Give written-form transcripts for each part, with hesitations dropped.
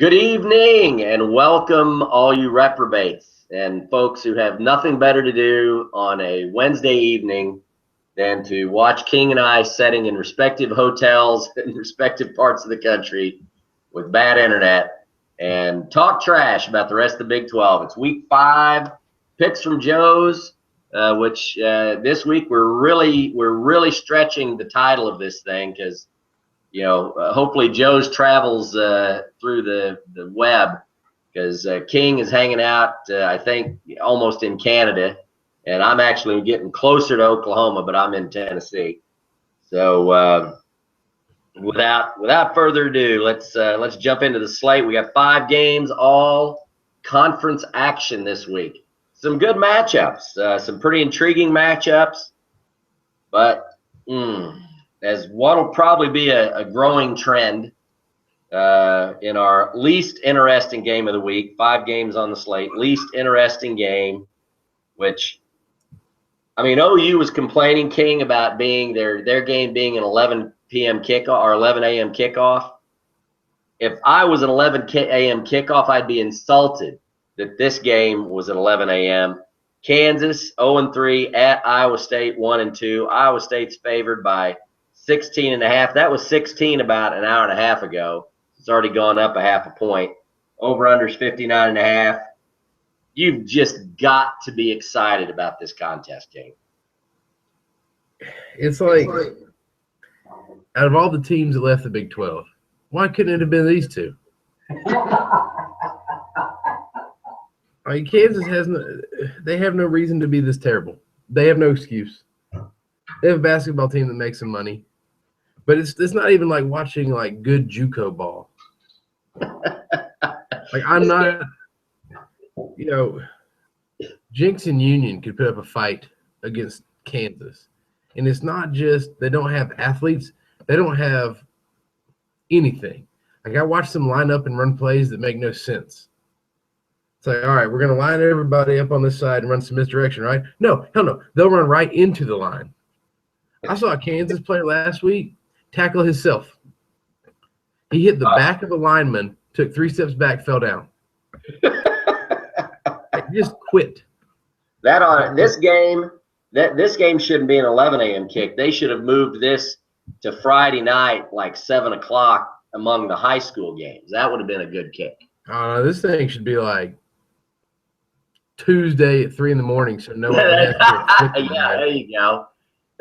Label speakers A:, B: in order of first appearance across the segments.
A: Good evening and welcome all you reprobates and folks who have nothing better to do on a Wednesday evening than to watch King and I sitting in respective hotels in respective parts of the country with bad internet and talk trash about the rest of the Big 12. It's week 5, picks from Joe's, which this week we're really stretching the title of this thing because hopefully Joe's travels through the web because King is hanging out, I think, almost in Canada, and I'm actually getting closer to Oklahoma, but I'm in Tennessee. So without further ado, let's jump into the slate. We got 5 games, all conference action this week. Some good matchups, some pretty intriguing matchups, but as what'll probably be a growing trend in our least interesting game of the week. 5 games on the slate, least interesting game, which, I mean, OU was complaining, King, about being their game being an 11 p.m. kickoff or 11 a.m. kickoff. If I was an 11 a.m. kickoff, I'd be insulted that this game was at 11 a.m. Kansas 0-3 at Iowa State 1-2. Iowa State's favored by 16.5. That was 16 about an hour and a half ago. It's already gone up a half a point. Over-under's 59.5. You've just got to be excited about this contest, King.
B: It's like, out of all the teams that left the Big 12, why couldn't it have been these two? I mean, Kansas they have no reason to be this terrible. They have no excuse. They have a basketball team that makes some money. But it's not even like watching like good JUCO ball. Like, I'm not, Jinx and Union could put up a fight against Kansas. And it's not just they don't have athletes, they don't have anything. Like, I watched them line up and run plays that make no sense. It's like, all right, we're going to line everybody up on this side and run some misdirection, right? No, hell no. They'll run right into the line. I saw a Kansas player last week tackle himself. He hit the back of a lineman, took 3 steps back, fell down. Just quit.
A: This game shouldn't be an 11 a.m. kick. They should have moved this to Friday night, like 7 o'clock among the high school games. That would have been a good kick.
B: This thing should be like Tuesday at 3 in the morning, so no one has to.
A: Yeah, there you go.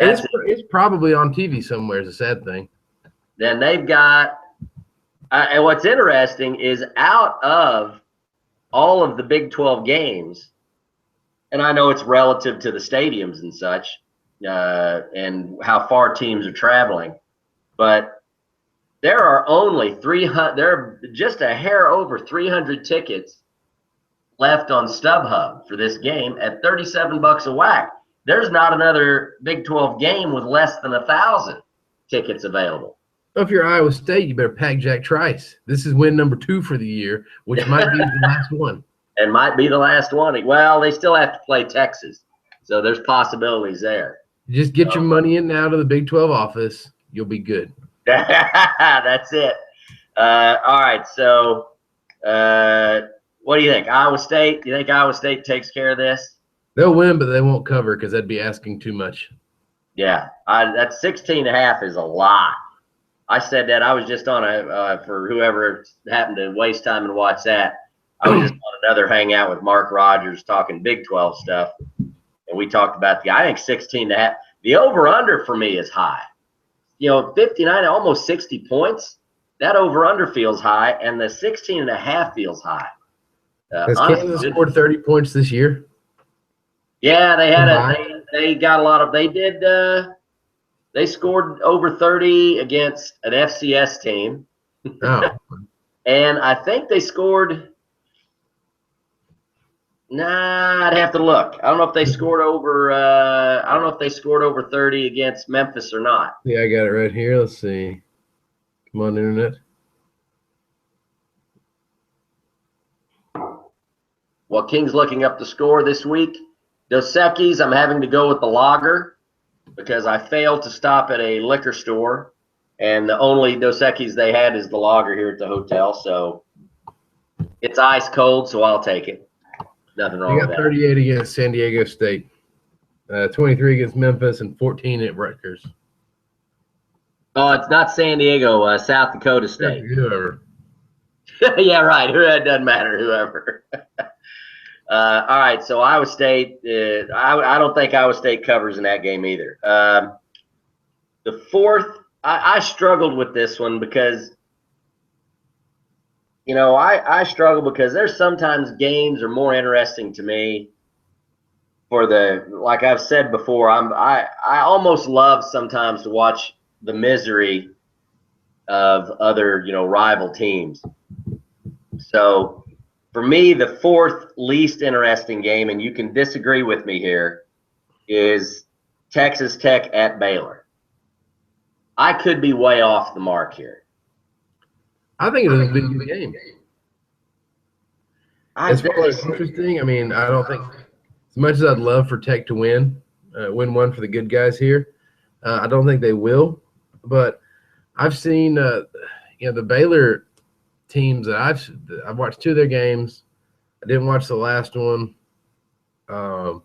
B: It's probably on TV somewhere. Is a sad thing.
A: Then they've got, and what's interesting is out of all of the Big 12 games, and I know it's relative to the stadiums and such, and how far teams are traveling, but there are only 300. There are just a hair over 300 tickets left on StubHub for this game at $37 a whack. There's not another Big 12 game with less than 1,000 tickets available.
B: If you're Iowa State, you better pack Jack Trice. This is win number 2 for the year, which might be the last one.
A: And might be the last one. Well, they still have to play Texas, so there's possibilities there.
B: Just get your money in and out of the Big 12 office. You'll be good.
A: That's it. All right, so what do you think? Iowa State? Do you think Iowa State takes care of this?
B: They'll win, but they won't cover because that'd be asking too much.
A: Yeah, that 16.5 is a lot. I said that. I was just on for whoever happened to waste time and watch that, I was just on another hangout with Mark Rogers talking Big 12 stuff, and we talked about I think 16.5. The over-under for me is high. 59, almost 60 points. That over-under feels high, and the 16.5 feels high.
B: Has Kansas scored 30 points this year?
A: Yeah, they got a lot of. They did. They scored over 30 against an FCS team.
B: Oh.
A: And I think they scored. Nah, I'd have to look. I don't know if they scored over. I don't know if they scored over 30 against Memphis or not.
B: Yeah, I got it right here. Let's see. Come on, internet.
A: Well, King's looking up the score this week. Dos Equis, I'm having to go with the lager because I failed to stop at a liquor store, and the only Dos Equis they had is the lager here at the hotel. So It's ice cold, so I'll take it. Nothing wrong
B: They
A: with
B: got
A: that.
B: 38 against San Diego State, 23 against Memphis, and 14 at Rutgers.
A: Oh, it's not San Diego, South Dakota State.
B: Whoever.
A: Yeah, right. It doesn't matter, whoever. All right, so Iowa State. I don't think Iowa State covers in that game either. The fourth, I struggled with this one because, I struggle because there's sometimes games are more interesting to me for like I've said before, I almost love sometimes to watch the misery of other, rival teams. So for me, the fourth least interesting game, and you can disagree with me here, is Texas Tech at Baylor. I could be way off the mark here.
B: I think it'll be a good game. As far as interesting, I mean, I don't think, as much as I'd love for Tech to win one for the good guys here, I don't think they will. But I've seen, the Baylor teams that I've watched two of their games. I didn't watch the last one. I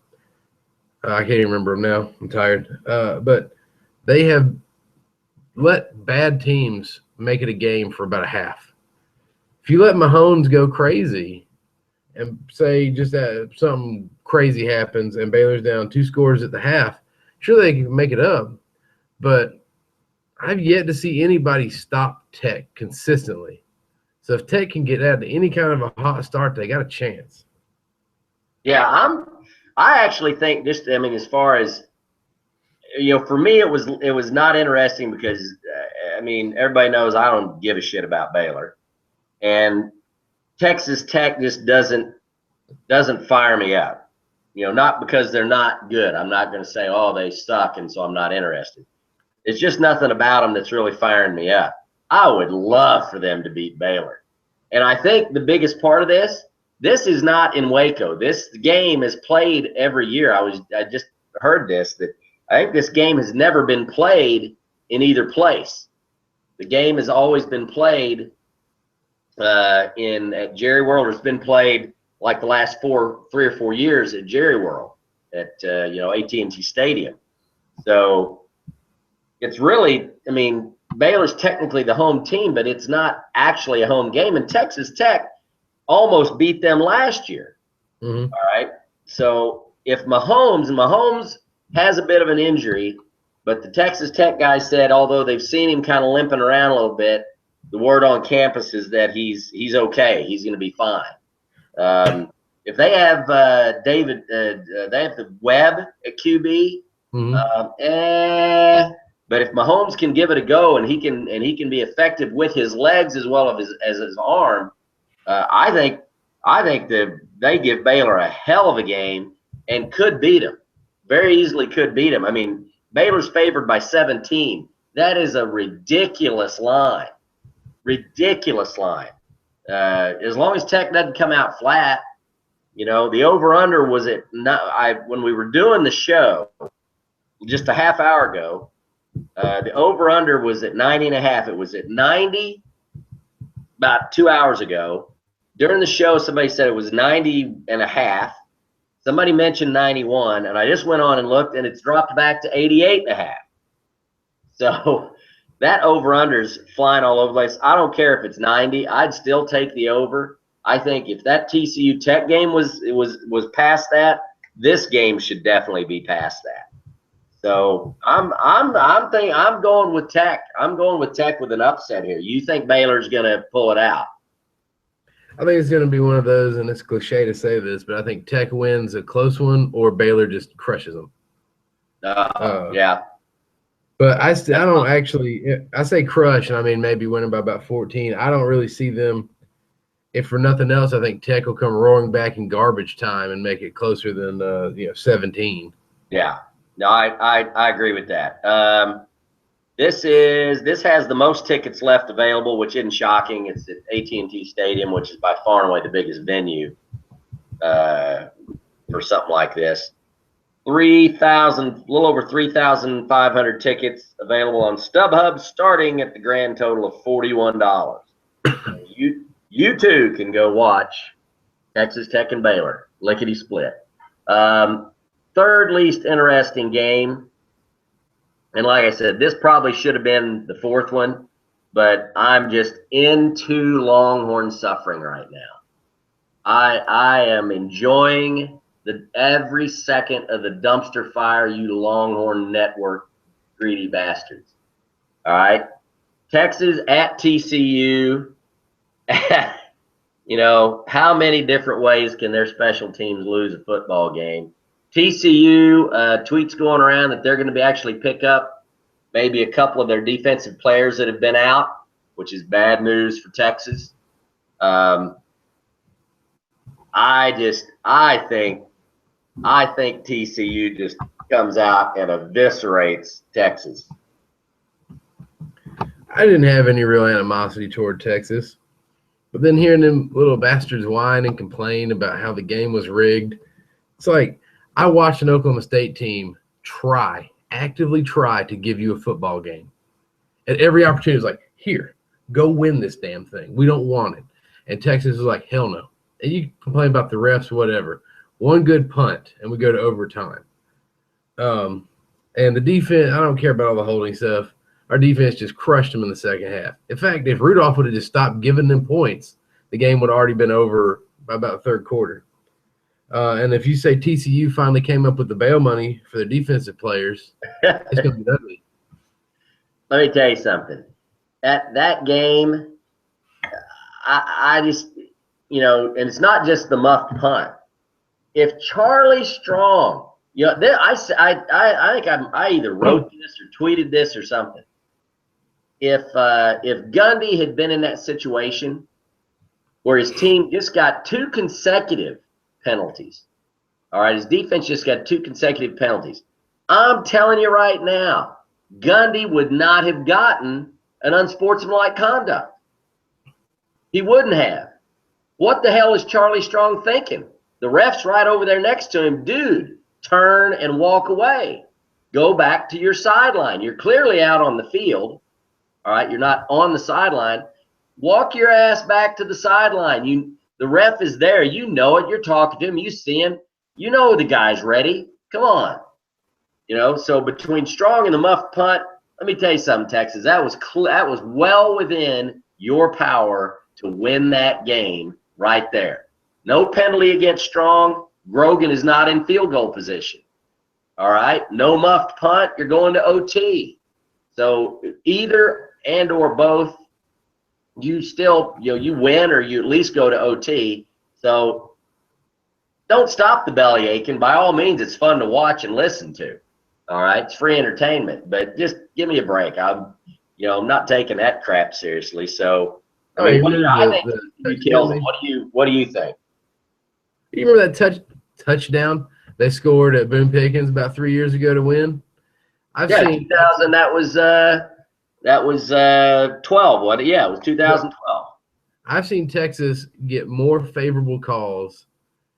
B: can't even remember them now. I'm tired. But they have let bad teams make it a game for about a half. If you let Mahomes go crazy and say just that something crazy happens and Baylor's down 2 scores at the half, sure they can make it up. But I've yet to see anybody stop Tech consistently. So if Tech can get out to any kind of a hot start, they got a chance.
A: Yeah, I actually think as far as, for me, it was not interesting because, everybody knows I don't give a shit about Baylor. And Texas Tech just doesn't fire me up. Not because they're not good. I'm not going to say, oh, they suck, and so I'm not interested. It's just nothing about them that's really firing me up. I would love for them to beat Baylor. And I think the biggest part of this is not in Waco. This game is played every year. I just heard this, that I think this game has never been played in either place. The game has always been played at Jerry World. It's been played like the last 3 or 4 years at Jerry World at AT&T Stadium. So it's really, Baylor's technically the home team, but it's not actually a home game. And Texas Tech almost beat them last year.
B: Mm-hmm.
A: All right. So if Mahomes has a bit of an injury, but the Texas Tech guy said, although they've seen him kind of limping around a little bit, the word on campus is that he's okay. He's going to be fine. If they have they have the Webb at QB.
B: Mm-hmm.
A: But if Mahomes can give it a go and he can be effective with his legs as well as his arm, I think that they give Baylor a hell of a game and could beat him. Very easily could beat him. Baylor's favored by 17. That is a ridiculous line. Ridiculous line. As long as Tech doesn't come out flat, the over-under was when we were doing the show just a half hour ago, the over-under was at 90.5. It was at 90 about 2 hours ago. During the show, somebody said it was 90.5. Somebody mentioned 91, and I just went on and looked, and it's dropped back to 88.5. So that over-under's flying all over the place. I don't care if it's 90. I'd still take the over. I think if that TCU Tech game was past that, this game should definitely be past that. So I'm going with Tech. I'm going with Tech with an upset here. You think Baylor's going to pull it out?
B: I think it's going to be one of those, and it's cliche to say this, but I think Tech wins a close one or Baylor just crushes them.
A: Yeah.
B: But I don't actually – I say crush, and maybe winning by about 14. I don't really see them – if for nothing else, I think Tech will come roaring back in garbage time and make it closer than 17.
A: Yeah. No, I agree with that. This has the most tickets left available, which isn't shocking. It's at AT&T Stadium, which is by far and away the biggest venue for something like this. A little over 3,500 tickets available on StubHub, starting at the grand total of $41. You too can go watch Texas Tech and Baylor, lickety split. Third least interesting game. And like I said, this probably should have been the fourth one, but I'm just into Longhorn suffering right now. I am enjoying every second of the dumpster fire, you Longhorn Network greedy bastards. All right. Texas at TCU. You know, how many different ways can their special teams lose a football game? TCU, tweets going around that they're going to be actually pick up maybe a couple of their defensive players that have been out, which is bad news for Texas. I think TCU just comes out and eviscerates Texas.
B: I didn't have any real animosity toward Texas, but then hearing them little bastards whine and complain about how the game was rigged, it's like I watched an Oklahoma State team actively try to give you a football game. At every opportunity, it's like, here, go win this damn thing. We don't want it. And Texas is like, hell no. And you complain about the refs, whatever. One good punt, and we go to overtime. And the defense, I don't care about all the holding stuff. Our defense just crushed them in the second half. In fact, if Rudolph would have just stopped giving them points, the game would have already been over by about the third quarter. And if you say TCU finally came up with the bail money for the defensive players, it's going to be ugly.
A: Let me tell you something. That game, I just, you know, and it's not just the muffed punt. If Charlie Strong, you know, I think I either wrote this or tweeted this or something. If Gundy had been in that situation where his team just got 2 consecutive penalties, all right, his defense just got 2 consecutive penalties, I'm telling you right now, Gundy would not have gotten an unsportsmanlike conduct. He wouldn't have. What the hell is Charlie Strong thinking? The ref's right over there next to him. Dude, turn and walk away. Go back to your sideline. You're clearly out on the field. All right, you're not on the sideline. Walk your ass back to the sideline. The ref is there. You know it. You're talking to him. You see him. You know the guy's ready. Come on. You know, so between Strong and the muffed punt, let me tell you something, Texas. That was well within your power to win that game right there. No penalty against Strong. Grogan is not in field goal position. All right? No muffed punt. You're going to OT. So either and or both, you still, you know, you win or you at least go to OT. So don't stop the belly aching. By all means, it's fun to watch and listen to. All right? It's free entertainment. But just give me a break. I'm not taking that crap seriously. So I mean, I think you killed them. What do you think?
B: You remember that touchdown they scored at Boone Pickens about 3 years ago to win?
A: I've seen 2000. That was 12. What? Yeah, it was 2012.
B: I've seen Texas get more favorable calls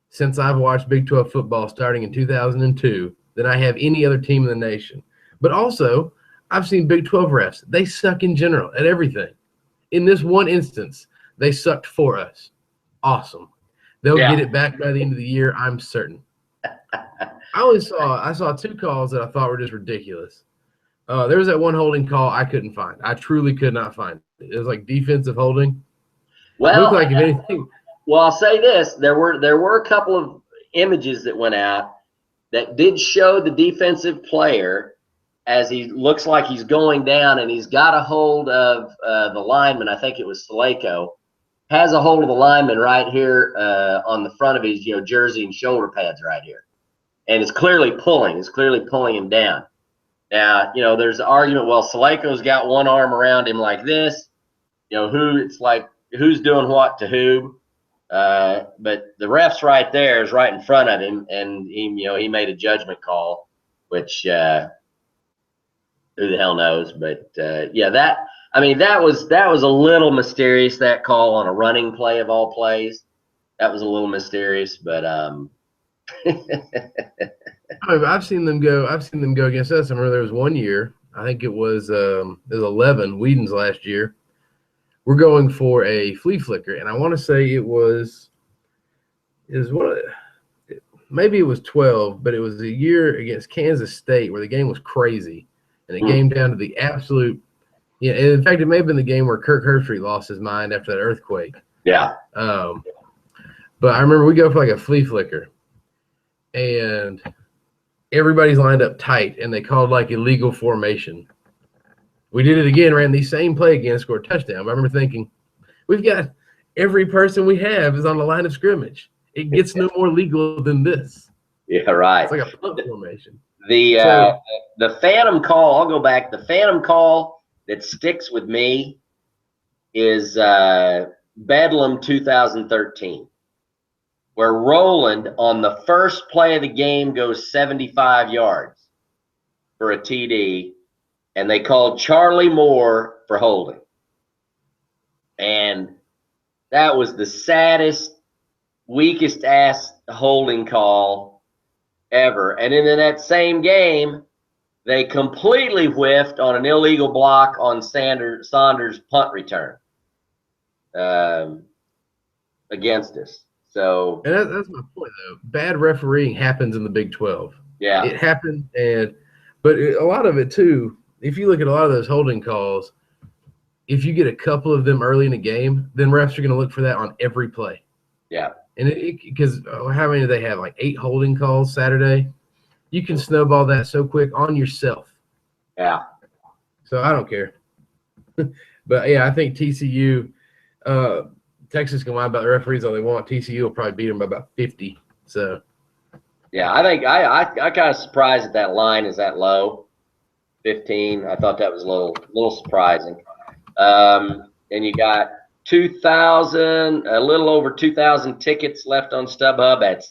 B: since I've watched Big 12 football starting in 2002 than I have any other team in the nation. But also, I've seen Big 12 refs. They suck in general at everything. In this one instance, they sucked for us. Awesome. They'll get it back by the end of the year, I'm certain. I saw 2 calls that I thought were just ridiculous. There was that one holding call I couldn't find. I truly could not find it. It was like defensive holding.
A: Well,
B: it looked like if anything.
A: Well, I'll say this: there were a couple of images that went out that did show the defensive player as he looks like he's going down, and he's got a hold of the lineman. I think it was Saleko. Has a hold of the lineman right here on the front of his jersey and shoulder pads right here, and it's clearly pulling. It's clearly pulling him down. Now, there's the argument, well, Saleko's got one arm around him like this. Who's doing what to who? But the ref's right there is right in front of him, and he made a judgment call, which who the hell knows? But that was a little mysterious, that call on a running play of all plays. That was a little mysterious, but
B: I've seen them go against us. I remember there was one year, I think it was 11, Whedon's last year, we're going for a flea flicker, and I want to say it was what. Maybe it was 12, but it was a year against Kansas State where the game was crazy, and it came down to the absolute. Yeah, and in fact, it may have been the game where Kirk Herbstreit lost his mind after that earthquake.
A: Yeah.
B: But I remember we go for like a flea flicker, and everybody's lined up tight, and they called like illegal formation. We did it again, ran the same play again, scored a touchdown. But I remember thinking, we've got every person we have is on the line of scrimmage. It gets no more legal than this.
A: Yeah, right.
B: It's like a punt formation.
A: The phantom call, I'll go back. The phantom call that sticks with me is Bedlam 2013, where Roland on the first play of the game goes 75 yards for a TD, and they called Charlie Moore for holding. And that was the saddest, weakest ass holding call ever. And then in that same game, they completely whiffed on an illegal block on Saunders' punt return against us. So,
B: and that's my point, though. Bad refereeing happens in the Big 12.
A: Yeah,
B: it happened, but a lot of it too. If you look at a lot of those holding calls, if you get a couple of them early in a game, then refs are going to look for that on every play.
A: Yeah,
B: and because how many do they have? Like 8 holding calls Saturday. You can snowball that so quick on yourself.
A: Yeah.
B: So I don't care. But yeah, I think TCU. Texas can lie about the referees all they want. TCU will probably beat them by about 50. So,
A: yeah, I think I kind of surprised that line is that low, 15. I thought that was a little surprising. And you got a little over 2,000 tickets left on StubHub at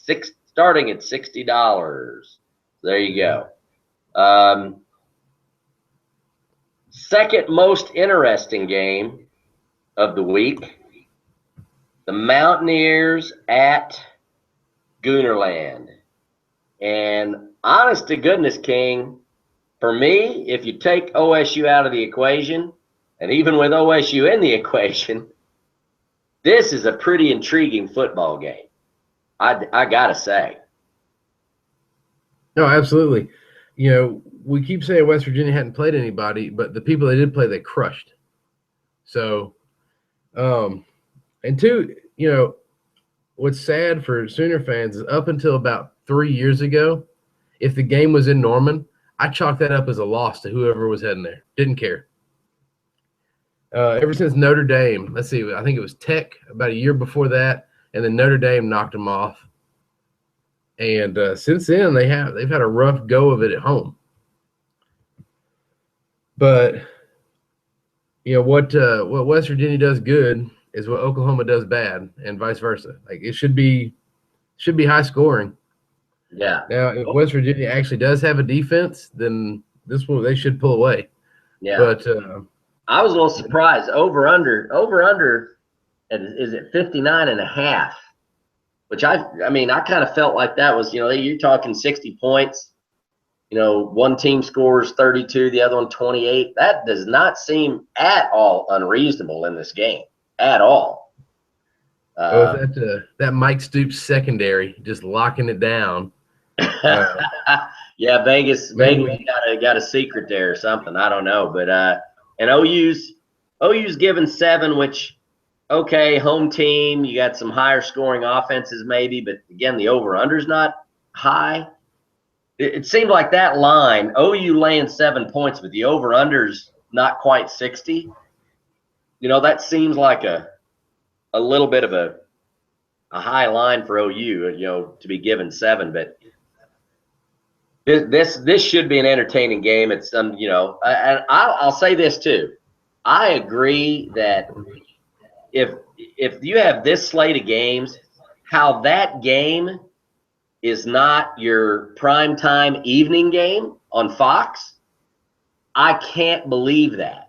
A: starting at $60. There you go. Second most interesting game of the week. The Mountaineers at Goonerland. And honest to goodness, King, for me, if you take OSU out of the equation, and even with OSU in the equation, this is a pretty intriguing football game. I got to say.
B: No, absolutely. You know, we keep saying West Virginia hadn't played anybody, but the people they did play, they crushed. So, and two, you know, what's sad for Sooner fans is up until about 3 years ago, if the game was in Norman, I chalked that up as a loss to whoever was heading there. Didn't care. Ever since Notre Dame, let's see, I think it was Tech about a year before that, and then Notre Dame knocked them off. And since then, they've had a rough go of it at home. But you know what West Virginia does good is what Oklahoma does bad, and vice versa. Like it should be high scoring.
A: Yeah.
B: Now, if West Virginia actually does have a defense, then they should pull away.
A: Yeah.
B: But
A: I was a little surprised. Over under is it 59.5, which I kind of felt like that was, you're talking 60 points. One team scores 32, the other one 28. That does not seem at all unreasonable in this game, at all.
B: That Mike Stoops secondary just locking it down.
A: Yeah, Vegas got a secret there or something. I don't know, but and OU's given 7, which okay, home team. You got some higher scoring offenses maybe, but again, the over under's not high. It seemed like that line, OU laying 7 points, but the over under's not quite 60. That seems like a little bit of a high line for OU, to be given 7, but this should be an entertaining game. It's and I'll say this too. I agree that if you have this slate of games, how that game is not your primetime evening game on Fox, I can't believe that.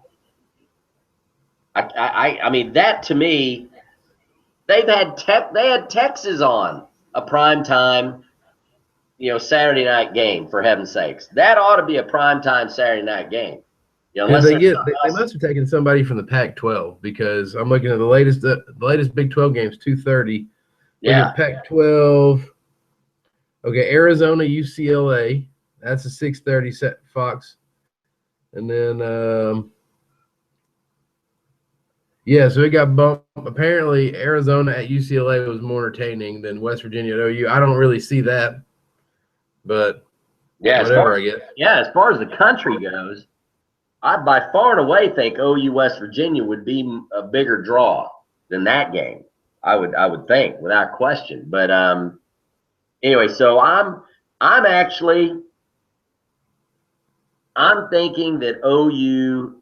A: I mean that to me, they had Texas on a primetime Saturday night game, for heaven's sakes. That ought to be a primetime Saturday night game. You know,
B: Did
A: unless
B: they
A: there's
B: get?
A: something
B: They
A: else.
B: must have taken somebody from the Pac-12 because I'm looking at the latest Big 12 games, 2:30. Look
A: Yeah.
B: at Pac-12. Okay, Arizona, UCLA. That's a 6:30 set Fox, and then yeah, so it got bumped. Apparently, Arizona at UCLA was more entertaining than West Virginia at OU. I don't really see that, but
A: Yeah.
B: whatever, I guess.
A: As far as the country goes, I by far and away think OU West Virginia would be a bigger draw than that game. I would think without question. But anyway, so I'm thinking that OU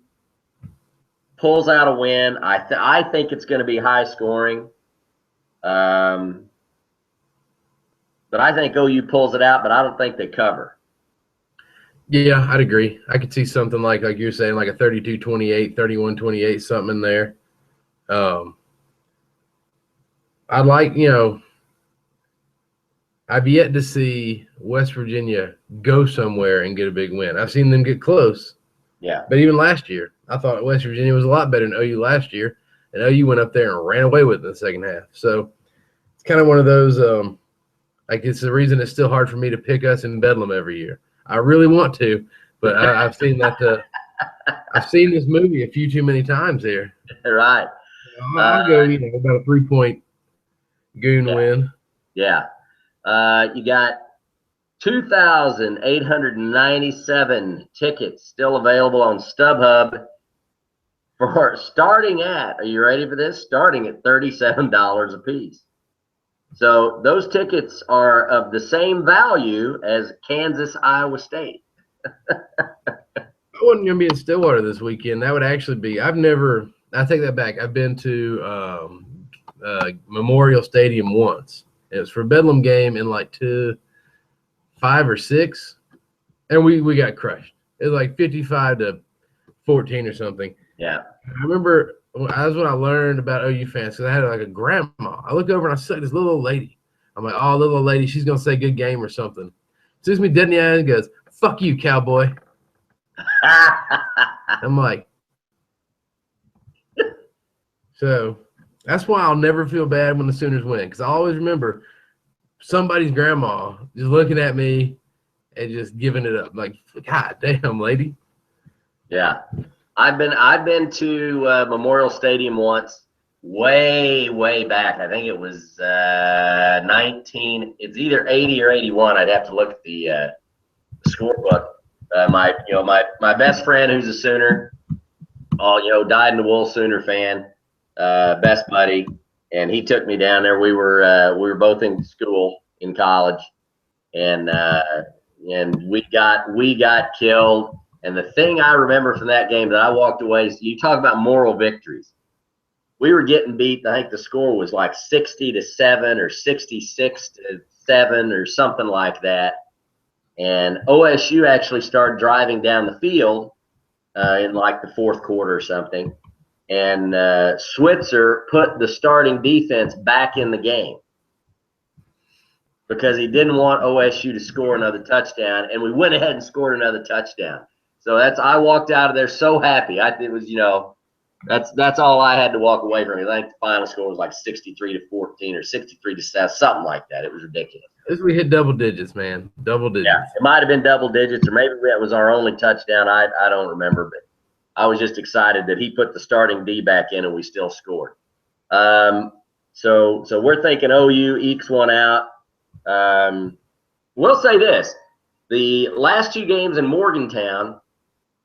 A: pulls out a win. I think it's going to be high scoring. But I think OU pulls it out, but I don't think they cover.
B: Yeah, I'd agree. I could see something like you're saying, like a 32-28, 31-28, something in there. I'd like, I've yet to see West Virginia go somewhere and get a big win. I've seen them get close.
A: Yeah.
B: But even last year, I thought West Virginia was a lot better than OU last year, and OU went up there and ran away with it in the second half. So it's kind of one of those, like it's the reason it's still hard for me to pick us in Bedlam every year. I really want to, but I've seen that. I've seen this movie a few too many times here.
A: Right.
B: I'll go, about a 3-point goon win.
A: Yeah. You got 2,897 tickets still available on StubHub for starting at, are you ready for this? Starting at $37 a piece. So those tickets are of the same value as Kansas, Iowa State.
B: I wasn't going to be in Stillwater this weekend. That would actually be – I take that back. I've been to Memorial Stadium once. It was for a Bedlam game in like 5 or 6, and we got crushed. It was like 55-14 or something.
A: Yeah.
B: I remember that's when I learned about OU fans because I had like a grandma. I look over and I saw this little old lady. I'm like, oh, little old lady, she's going to say good game or something. Sees me dead in the eye and goes, fuck you, cowboy. I'm like, so that's why I'll never feel bad when the Sooners win because I always remember somebody's grandma just looking at me and just giving it up. Like, God damn, lady.
A: Yeah. I've been to Memorial Stadium once, way back. I think it was 19. It's either 80 or 81. I'd have to look at the scorebook. My best friend, who's a Sooner, dyed in the wool Sooner fan, best buddy, and he took me down there. We were both in school in college, and we got killed. And the thing I remember from that game that I walked away is, you talk about moral victories. We were getting beat. I think the score was like 60-7 or 66-7 or something like that. And OSU actually started driving down the field in like the fourth quarter or something. And Switzer put the starting defense back in the game because he didn't want OSU to score another touchdown. And we went ahead and scored another touchdown. So I walked out of there so happy. It was, that's all I had to walk away from it. I think the final score was like 63-14 or 63-7, something like that. It was ridiculous.
B: As we hit double digits, man, double digits.
A: Yeah, it might have been double digits, or maybe that was our only touchdown. I don't remember, but I was just excited that he put the starting D back in and we still scored. So we're thinking OU ekes one out. We'll say this: the last 2 games in Morgantown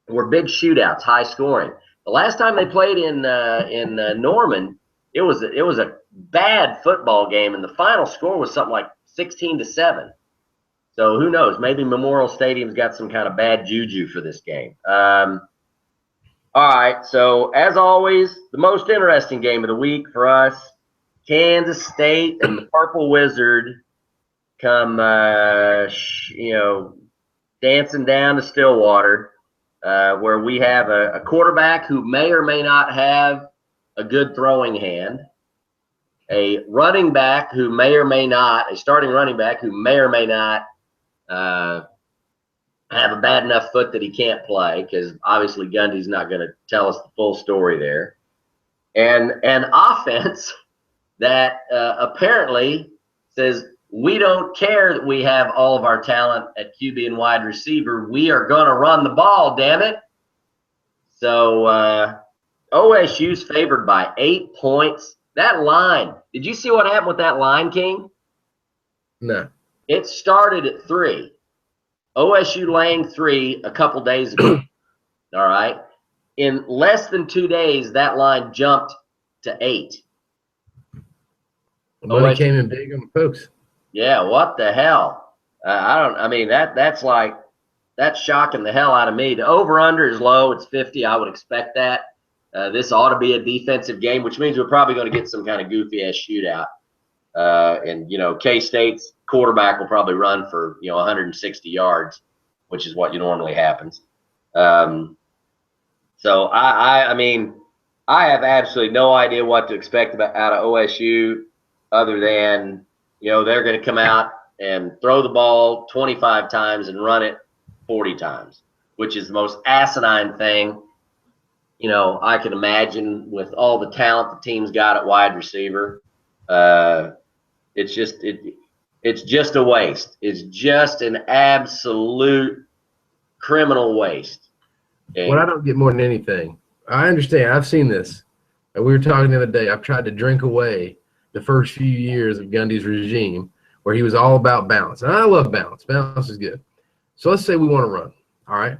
A: were big shootouts, high scoring. The last time they played in Norman, it was a bad football game, and the final score was something like 16-7. So who knows? Maybe Memorial Stadium's got some kind of bad juju for this game. All right. So as always, the most interesting game of the week for us: Kansas State and the Purple Wizard come, dancing down to Stillwater. Where we have a quarterback who may or may not have a good throwing hand, a running back who may or may not, a starting running back who may or may not have a bad enough foot that he can't play, because obviously Gundy's not going to tell us the full story there, and an offense that apparently says, we don't care that we have all of our talent at QB and wide receiver. We are going to run the ball, damn it. So OSU's favored by 8 points. That line, did you see what happened with that line, King?
B: No.
A: It started at 3. OSU laying 3 a couple days ago. All right. In less than 2 days, that line jumped to 8.
B: The money came in big on the folks.
A: Yeah, what the hell? That's shocking the hell out of me. The over-under is low. It's 50. I would expect that. This ought to be a defensive game, which means we're probably going to get some kind of goofy-ass shootout. And, K-State's quarterback will probably run for, 160 yards, which is what normally happens. So, I have absolutely no idea what to expect out of OSU other than, they're going to come out and throw the ball 25 times and run it 40 times, which is the most asinine thing, I can imagine with all the talent the team's got at wide receiver. It's just a waste. It's just an absolute criminal waste.
B: And what I don't get more than anything, I understand. I've seen this. We were talking the other day. I've tried to drink away the first few years of Gundy's regime, where he was all about balance. And I love balance. Balance is good. So let's say we want to run. All right.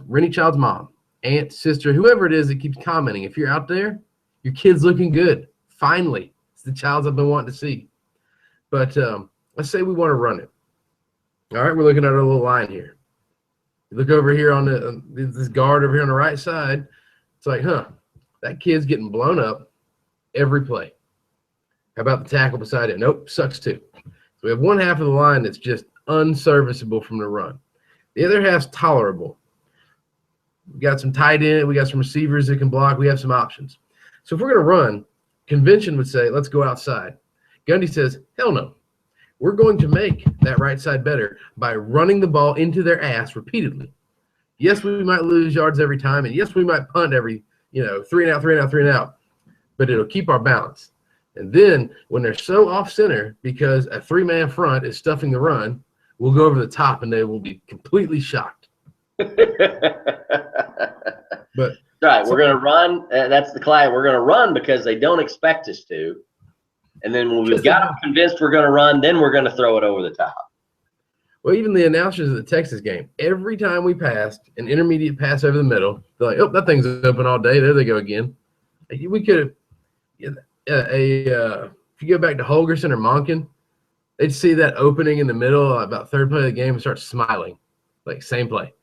B: Rennie Child's mom, aunt, sister, whoever it is that keeps commenting, if you're out there, your kid's looking good. Finally. It's the Childs I've been wanting to see. But let's say we want to run it. All right. We're looking at our little line here. You look over here on this guard over here on the right side. It's like, that kid's getting blown up every play. How about the tackle beside it? Nope, sucks too. So we have one half of the line that's just unserviceable from the run. The other half's tolerable. We got some tight end. We got some receivers that can block. We have some options. So if we're going to run, convention would say, let's go outside. Gundy says, hell no. We're going to make that right side better by running the ball into their ass repeatedly. Yes, we might lose yards every time, and yes, we might punt every, 3 and out, but it'll keep our balance. And then when they're so off center because a 3-man front is stuffing the run, we'll go over the top and they will be completely shocked.
A: But right, we're going to run. That's the client. We're going to run because they don't expect us to. And then when we've got them convinced we're going to run, then we're going to throw it over the top.
B: Well, even the announcers of the Texas game, every time we passed an intermediate pass over the middle, they're like, oh, that thing's open all day. There they go again. We could have if you go back to Holgerson or Monken, they'd see that opening in the middle about third play of the game and start smiling. Like, same play,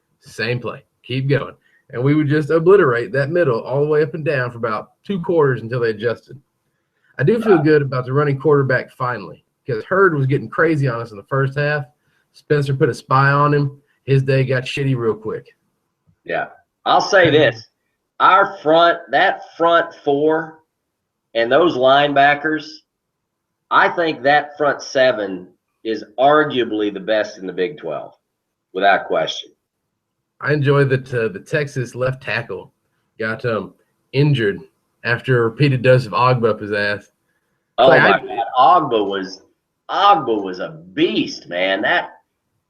B: keep going. And we would just obliterate that middle all the way up and down for about 2 quarters until they adjusted. I do feel good about the running quarterback finally, because Hurd was getting crazy on us in the first half. Spencer put a spy on him. His day got shitty real quick.
A: Yeah. I'll say this. That front 4 and those linebackers, I think that front 7 is arguably the best in the Big 12, without question.
B: I enjoy that the Texas left tackle got injured after a repeated dose of Ogba up his ass.
A: Oh, my God. Ogba was a beast, man.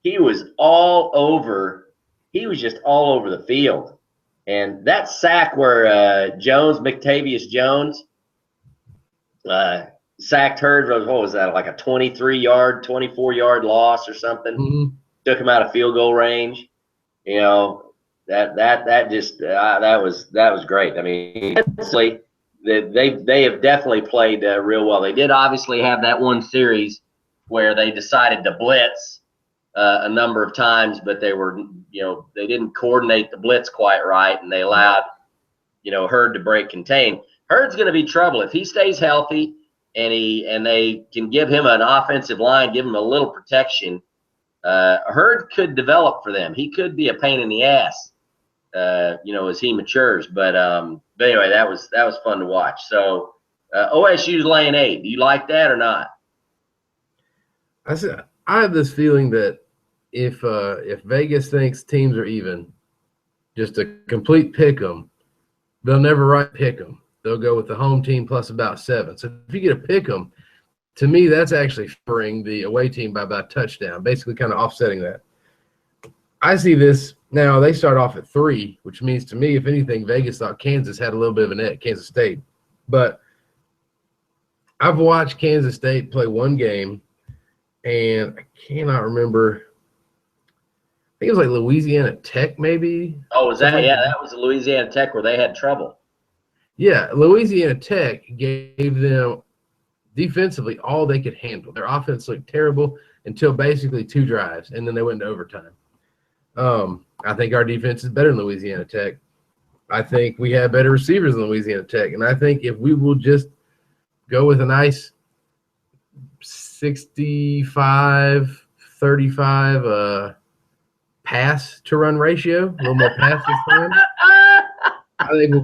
A: He was just all over the field. And that sack where McTavius Jones sacked Hurd, what was that, like a 23-yard, 24-yard loss or something? Mm-hmm. Took him out of field goal range. That was great. I mean, honestly, they have definitely played real well. They did obviously have that one series where they decided to blitz a number of times, but they didn't coordinate the blitz quite right, and they allowed Hurd to break contain. Hurd's going to be trouble if he stays healthy, and they can give him an offensive line, give him a little protection. Hurd could develop for them. He could be a pain in the ass, as he matures. But anyway, that was fun to watch. So OSU's laying 8. Do you like that or not?
B: I have this feeling that if Vegas thinks teams are even, just a complete pick 'em, they'll never right pick 'em. They'll go with the home team plus about 7. So if you get a pick 'em, to me, that's actually favoring the away team by about a touchdown, basically kind of offsetting that. I see this now. They start off at 3, which means to me, if anything, Vegas thought Kansas had a little bit of a net, Kansas State. But I've watched Kansas State play one game, and I cannot remember. I think it was like Louisiana Tech, maybe.
A: Oh, was that?
B: Like
A: Yeah, that was the Louisiana Tech where they had trouble.
B: Yeah, Louisiana Tech gave them defensively all they could handle. Their offense looked terrible until basically 2 drives, and then they went into overtime. I think our defense is better than Louisiana Tech. I think we have better receivers than Louisiana Tech, and I think if we will just go with a nice 65-35 pass to run ratio, a little more pass this time, I think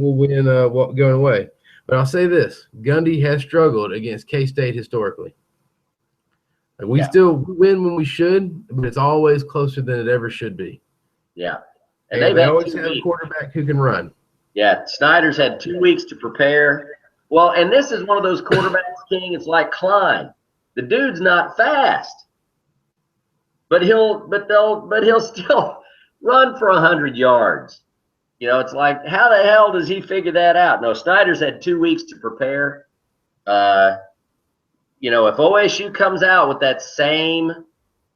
B: we'll win going away. But I'll say this: Gundy has struggled against K-State historically. Like we still win when we should, but it's always closer than it ever should be.
A: Yeah,
B: and they always have a quarterback who can run.
A: Yeah, Snyder's had 2 weeks to prepare. Well, and this is one of those quarterbacks, King. It's like Klein. The dude's not fast, but he'll still run for 100 yards. You know, it's like, how the hell does he figure that out? No, Snyder's had 2 weeks to prepare. You know, if OSU comes out with that same,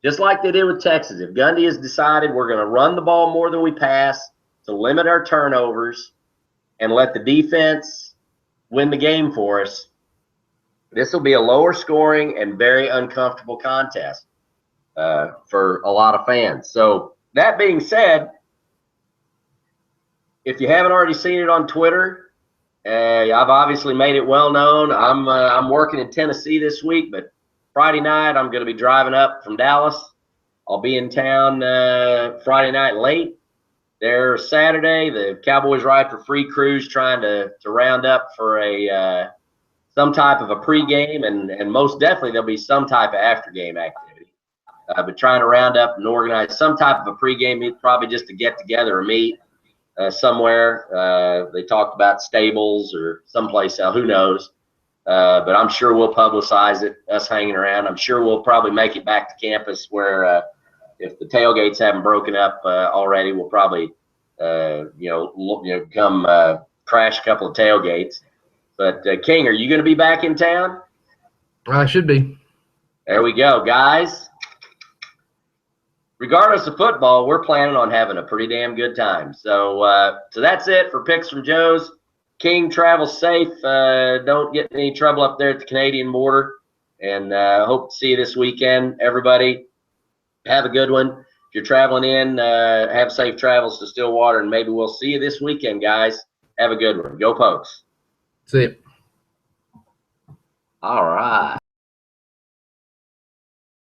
A: just like they did with Texas, if Gundy has decided we're going to run the ball more than we pass to limit our turnovers and let the defense win the game for us, this will be a lower scoring and very uncomfortable contest for a lot of fans. So that being said, if you haven't already seen it on Twitter, I've obviously made it well known. I'm working in Tennessee this week, but Friday night I'm going to be driving up from Dallas. I'll be in town Friday night late. There Saturday, the Cowboys Ride for Free cruise trying to round up for some type of a pregame, and most definitely there'll be some type of after-game activity. But trying to round up and organize some type of a pregame, probably just to get together or meet somewhere. They talked about Stables or someplace else, who knows. But I'm sure we'll publicize it, us hanging around. I'm sure we'll probably make it back to campus where if the tailgates haven't broken up already, we'll probably come crash a couple of tailgates. But King, are you going to be back in town?
B: I should be.
A: There we go, guys. Regardless of football, we're planning on having a pretty damn good time. So that's it for Picks from Joe's. King, travel safe. Don't get in any trouble up there at the Canadian border. And hope to see you this weekend. Everybody, have a good one. If you're traveling in, have safe travels to Stillwater, and maybe we'll see you this weekend, guys. Have a good one. Go Pokes.
B: See you.
A: All right.